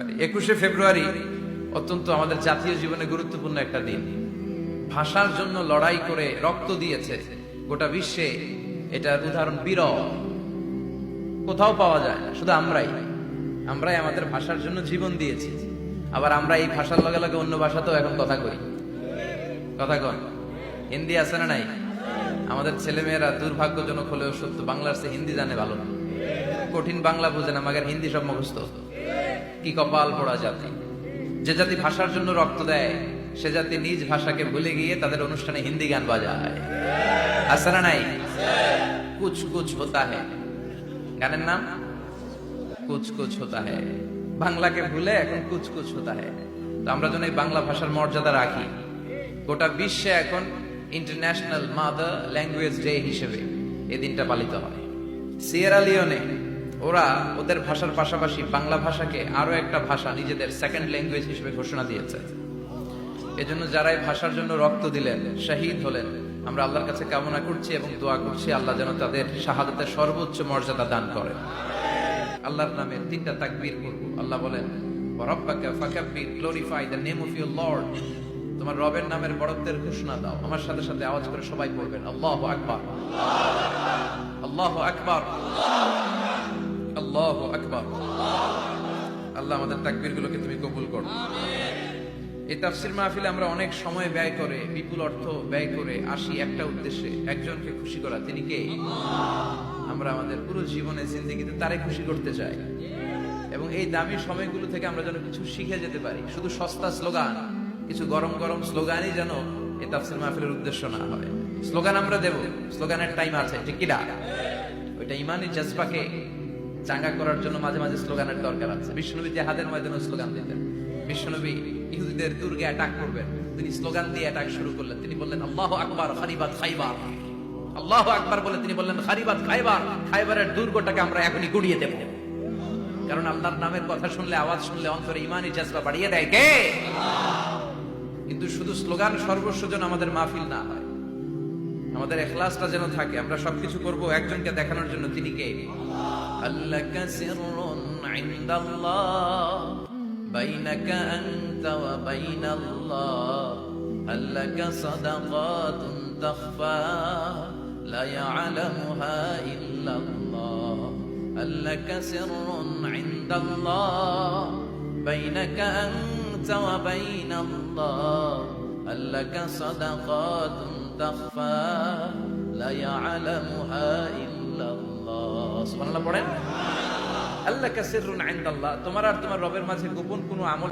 পারি। 21শে ফেব্রুয়ারি অত্যন্ত আমাদের জাতীয় জীবনে গুরুত্বপূর্ণ একটা দিন। ভাষার জন্য লড়াই করে রক্ত দিয়েছে গোটা বিশ্বে, এটার উদাহরণ বিরল, কোথাও পাওয়া যায় না। শুধু আমরাই আমাদের ভাষার জন্য জীবন দিয়েছি। আবার আমরা এই ভাষার লগে লগে অন্য ভাষাতেও এখন কথা কই। কথা কন, হিন্দি আছে না নাই? আমাদের ছেলেমেয়েরা দুর্ভাগ্যজনক হলেও সত্য বাংলার চেয়ে হিন্দি জানে ভালো না। কঠিন বাংলা বুঝে না, মাগের হিন্দি সব মুখস্থ। কি কপাল পোড়া জাতি! যে জাতি ভাষার জন্য রক্ত দেয় সে জাতি নিজ ভাষাকে ভুলে গিয়ে তাদের অনুষ্ঠানে হিন্দি গান বাজায়। আছে না নাই? কুছ কুছ হোতা হ্যায়, গানের নাম কুছ কুছ হোতা হ্যায়। বাংলাকে ভুলে এখন কুছ কুছ হোতা হ্যায়। তো আমরা যেন এই বাংলা ভাষার মর্যাদা রাখি। গোটা বিশ্বে এখন ইন্টারন্যাশনাল মাদার ল্যাঙ্গুয়েজ ডে হিসেবে এই দিনটা পালিত হয়। সিয়েরা লিওনে ওরা ওদের ভাষার পাশাপাশি বাংলা ভাষাকে আরো একটা ভাষা নিজেদের সেকেন্ড ল্যাঙ্গুয়েজ হিসেবে ঘোষণা দিয়েছে। এজন্য যারা এই ভাষার জন্য রক্ত দিলেন, শহীদ হলেন, আমরা আল্লাহর কাছে কামনা করছি এবং দোয়া করছি আল্লাহ যেন তাদের শাহাদাতের সর্বোচ্চ মর্যাদা দান করেন। আল্লাহর নামে 3টা তাকবীর করব। আল্লাহ বলেন, ওয়ারাব্বাকা ফাকাব্বির, glorify the name of your lord. তোমার রবের নামের বড়ত্বের ঘোষণা দাও। আমার সাথে সাথে আওয়াজ করে সবাই পড়বেন, আল্লাহু আকবার, আল্লাহু আকবার, আল্লাহু আকবার। আল্লাহ আমাদের তাকবীরগুলোকে তুমি কবুল করো। এই তাফসীর মাহফিলে আমরা অনেক সময় ব্যয় করে, বিপুল অর্থ ব্যয় করে আসি একটা উদ্দেশ্যে, একজনকে খুশি করা। তিনি কে? আমরা আমাদের পুরো জীবনে জিন্দেগিতে তারে খুশি করতে চাই। এবং এই দামি সময়গুলো থেকে আমরা যেন কিছু শিখে যেতে পারি। শুধু সস্তা স্লোগান, কিছু গরম গরম স্লোগানই যেন এই তাফসীর মাহফিলের উদ্দেশ্য না হয়। স্লোগান আমরা দেব, স্লোগানের টাইম আছে, ঠিক কিনা? ওইটা ইমানি জজবাকে চাঙ্গা করার জন্য মাঝে মাঝে স্লোগানের দরকার আছে। বিশ্বনবী জিহাদের ময়দানে স্লোগান দিতেন। বিশ্বনবী ইহুদিদের দুর্গে অ্যাটাক করবেন, তিনি স্লোগান দিয়ে অ্যাটাক শুরু করলেন। তিনি বললেন, আল্লাহু আকবার খারিবাত খাইবার। আল্লাহু আকবার বলে তিনি বললেন, খারিবাত খাইবার, খাইবারের দুর্গটাকে আমরা এখনই গুড়িয়ে দেব। কারণ আল্লাহর নামের কথা শুনলে, আওয়াজ শুনলে অন্তরে ইমানি জজবা বাড়িয়ে দেয় কে? কিন্তু শুধু স্লোগান সর্বস্ব যেন আমাদের মাহফিল না হয়। আমাদের ইখলাসটা যেন থাকে। আমরা সবকিছু করব একজনকে দেখানোর জন্য। তিনি কে? আল্লাকা সিররুন ইনদাল্লাহ বাইনাকা আনতা ওয়া বাইনাল্লাহ, আল্লাকা সাদাকাতুন তাখফা লা ইয়ালামুহা ইল্লাল্লাহ, আল্লাকা সিররুন ইনদাল্লাহ বাইনাকা আনতা ওয়া বাইনাল্লাহ, আল্লাকা সাদাকাতুন তাখফা লা ইয়ালামুহা ইল্লাল্লাহ। সুবহানাল্লাহ পড়েন। আল্লাকা সিররুন ইনদাল্লাহ, তোমার আর তোমার রবের মাঝে গোপন কোনো আমল